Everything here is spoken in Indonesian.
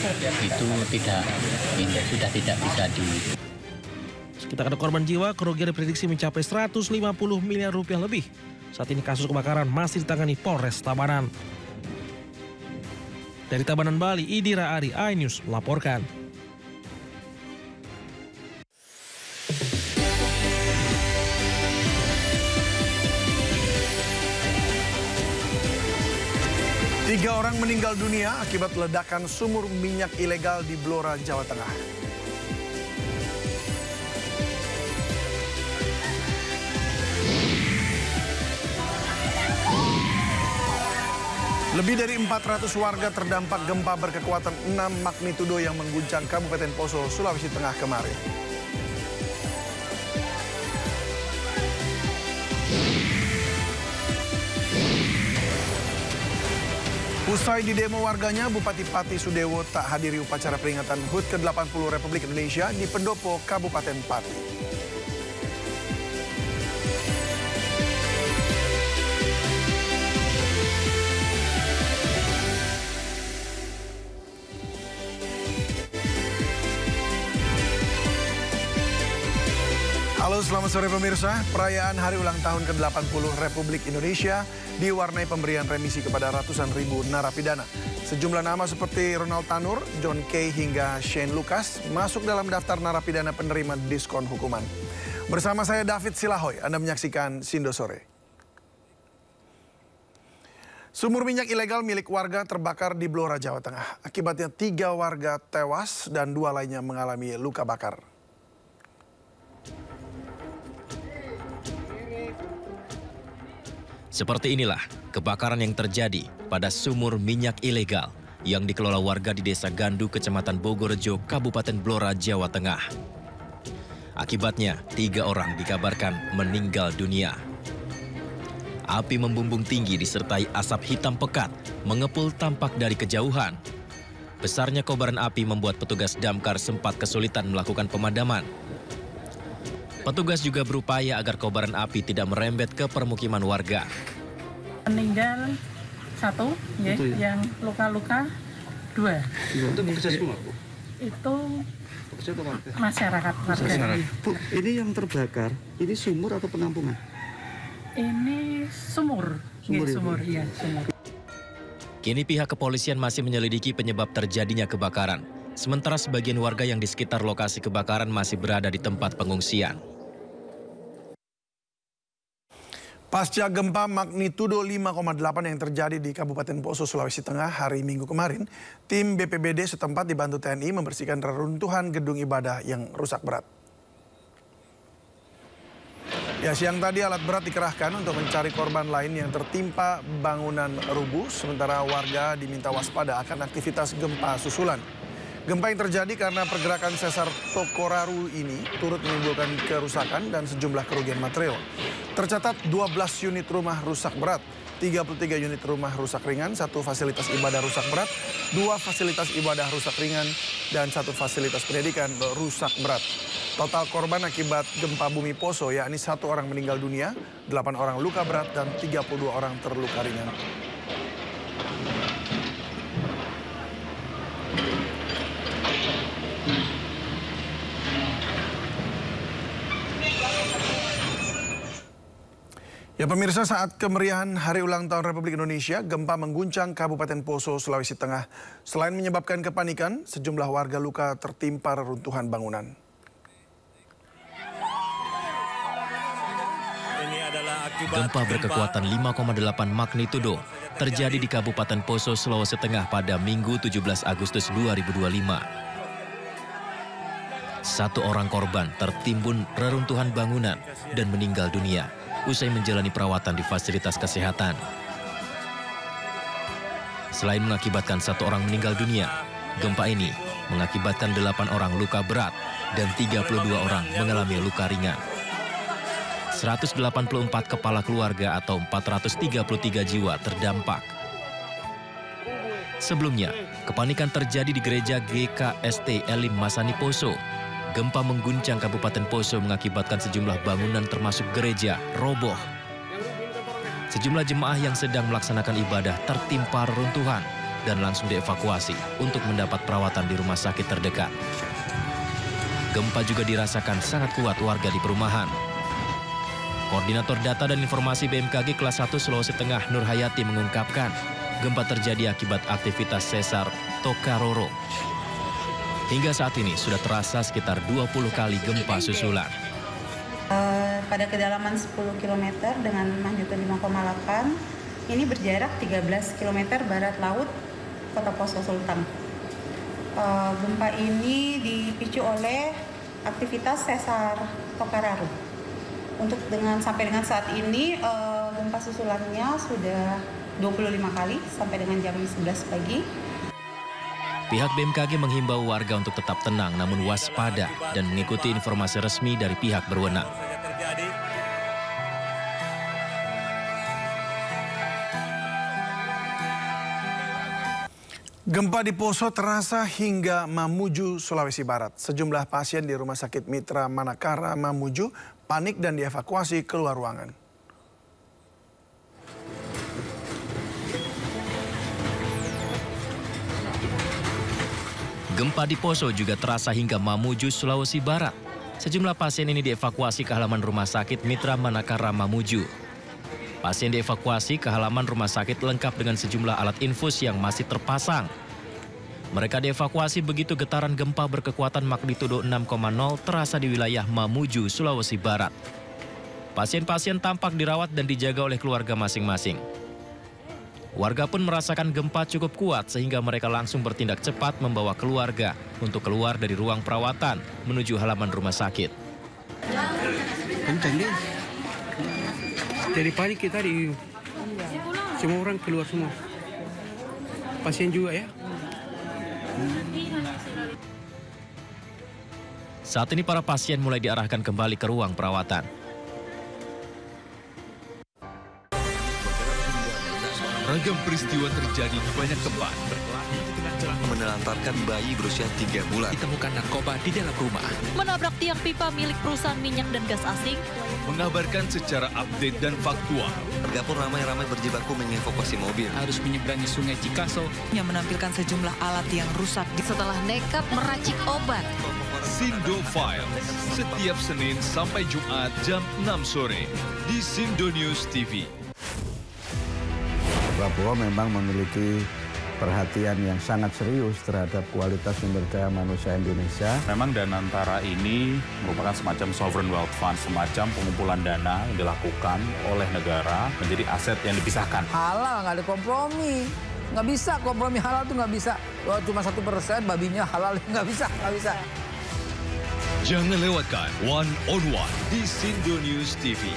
itu sudah tidak bisa di. Sekitar ada korban jiwa, kerugian diprediksi mencapai 150 miliar rupiah lebih. Saat ini kasus kebakaran masih ditangani Polres Tabanan. Dari Tabanan, Bali, Idira Ari, iNews melaporkan. Tiga orang meninggal dunia akibat ledakan sumur minyak ilegal di Blora, Jawa Tengah. Lebih dari 400 warga terdampak gempa berkekuatan 6 magnitudo yang mengguncang Kabupaten Poso, Sulawesi Tengah kemarin. Usai didemo warganya, Bupati Pati Sudewo tak hadiri upacara peringatan HUT ke-80 Republik Indonesia di Pendopo, Kabupaten Pati. Halo, selamat sore pemirsa. Perayaan hari ulang tahun ke-80 Republik Indonesia diwarnai pemberian remisi kepada ratusan ribu narapidana. Sejumlah nama seperti Ronald Tanur, John Kay hingga Shane Lucas masuk dalam daftar narapidana penerima diskon hukuman. Bersama saya David Silahoy, Anda menyaksikan Sindo Sore. Sumur minyak ilegal milik warga terbakar di Blora, Jawa Tengah. Akibatnya 3 warga tewas dan 2 lainnya mengalami luka bakar. Seperti inilah kebakaran yang terjadi pada sumur minyak ilegal yang dikelola warga di Desa Gandu, Kecamatan Bogorejo, Kabupaten Blora, Jawa Tengah. Akibatnya, 3 orang dikabarkan meninggal dunia. Api membumbung tinggi disertai asap hitam pekat mengepul tampak dari kejauhan. Besarnya kobaran api membuat petugas damkar sempat kesulitan melakukan pemadaman. Petugas juga berupaya agar kobaran api tidak merembet ke permukiman warga. Meninggal 1, ya, yang luka-luka 2. Itu bekerja semua, Bu? Itu masyarakat warga. Bu, ini yang terbakar, ini sumur atau penampungan? Ini sumur. Sumur, ya, sumur. Kini pihak kepolisian masih menyelidiki penyebab terjadinya kebakaran. Sementara sebagian warga yang di sekitar lokasi kebakaran masih berada di tempat pengungsian. Pasca gempa magnitudo 5,8 yang terjadi di Kabupaten Poso, Sulawesi Tengah hari Minggu kemarin, tim BPBD setempat dibantu TNI membersihkan reruntuhan gedung ibadah yang rusak berat. Ya, siang tadi alat berat dikerahkan untuk mencari korban lain yang tertimpa bangunan rubuh, sementara warga diminta waspada akan aktivitas gempa susulan. Gempa yang terjadi karena pergerakan sesar Tokoraru ini turut menimbulkan kerusakan dan sejumlah kerugian material. Tercatat 12 unit rumah rusak berat, 33 unit rumah rusak ringan, 1 fasilitas ibadah rusak berat, 2 fasilitas ibadah rusak ringan, dan 1 fasilitas pendidikan rusak berat. Total korban akibat gempa bumi Poso yakni 1 orang meninggal dunia, 8 orang luka berat, dan 32 orang terluka ringan. Ya pemirsa, saat kemeriahan Hari Ulang Tahun Republik Indonesia, gempa mengguncang Kabupaten Poso, Sulawesi Tengah. Selain menyebabkan kepanikan, sejumlah warga luka tertimpa reruntuhan bangunan. Gempa berkekuatan 5,8 magnitudo terjadi di Kabupaten Poso, Sulawesi Tengah pada Minggu 17 Agustus 2025. 1 orang korban tertimbun reruntuhan bangunan dan meninggal dunia usai menjalani perawatan di fasilitas kesehatan. Selain mengakibatkan 1 orang meninggal dunia, gempa ini mengakibatkan 8 orang luka berat dan 32 orang mengalami luka ringan. 184 kepala keluarga atau 433 jiwa terdampak. Sebelumnya, kepanikan terjadi di gereja GKST Elim Masani Poso. Gempa mengguncang Kabupaten Poso mengakibatkan sejumlah bangunan termasuk gereja roboh. Sejumlah jemaah yang sedang melaksanakan ibadah tertimpa reruntuhan dan langsung dievakuasi untuk mendapat perawatan di rumah sakit terdekat. Gempa juga dirasakan sangat kuat warga di perumahan. Koordinator Data dan Informasi BMKG kelas 1 Sulawesi Tengah Nur Hayati mengungkapkan, gempa terjadi akibat aktivitas sesar Tokaroro. Hingga saat ini sudah terasa sekitar 20 kali gempa susulan. Pada kedalaman 10 km dengan magnitudo 5,8, ini berjarak 13 km barat laut Kota Poso Sultan. Gempa ini dipicu oleh aktivitas sesar Tokararo. Sampai dengan saat ini gempa susulannya sudah 25 kali sampai dengan jam 11 pagi. Pihak BMKG menghimbau warga untuk tetap tenang namun waspada dan mengikuti informasi resmi dari pihak berwenang. Gempa di Poso terasa hingga Mamuju, Sulawesi Barat. Sejumlah pasien di Rumah Sakit Mitra Manakara, Mamuju, panik dan dievakuasi keluar ruangan. Gempa di Poso juga terasa hingga Mamuju, Sulawesi Barat. Sejumlah pasien ini dievakuasi ke halaman Rumah Sakit Mitra Manakara, Mamuju. Pasien dievakuasi ke halaman rumah sakit lengkap dengan sejumlah alat infus yang masih terpasang. Mereka dievakuasi begitu getaran gempa berkekuatan magnitudo 6,0 terasa di wilayah Mamuju, Sulawesi Barat. Pasien-pasien tampak dirawat dan dijaga oleh keluarga masing-masing. Warga pun merasakan gempa cukup kuat sehingga mereka langsung bertindak cepat membawa keluarga untuk keluar dari ruang perawatan menuju halaman rumah sakit. Kencang deh. Dari panik kita semua orang keluar semua. Pasien juga ya. Saat ini para pasien mulai diarahkan kembali ke ruang perawatan. Ragam peristiwa terjadi di banyak tempat. Menelantarkan bayi berusia 3 bulan. Ditemukan narkoba di dalam rumah. Menabrak tiang pipa milik perusahaan minyak dan gas asing. Mengabarkan secara update dan faktual. Warga pun ramai-ramai berjibaku mengevakuasi mobil. Harus menyeberangi sungai Cikaso. Yang menampilkan sejumlah alat yang rusak. Setelah nekat meracik obat. Sindo Files. Setiap Senin sampai Jumat jam 6 sore. Di Sindo News TV. Prabowo memang memiliki perhatian yang sangat serius terhadap kualitas sumber daya manusia Indonesia. Memang Danantara ini merupakan semacam sovereign wealth fund, semacam pengumpulan dana yang dilakukan oleh negara menjadi aset yang dipisahkan. Halal, nggak ada kompromi. Nggak bisa, kompromi halal tuh nggak bisa. Kalau cuma 1%, babinya halal, nggak bisa. Jangan lewatkan One on One di Sindo News TV.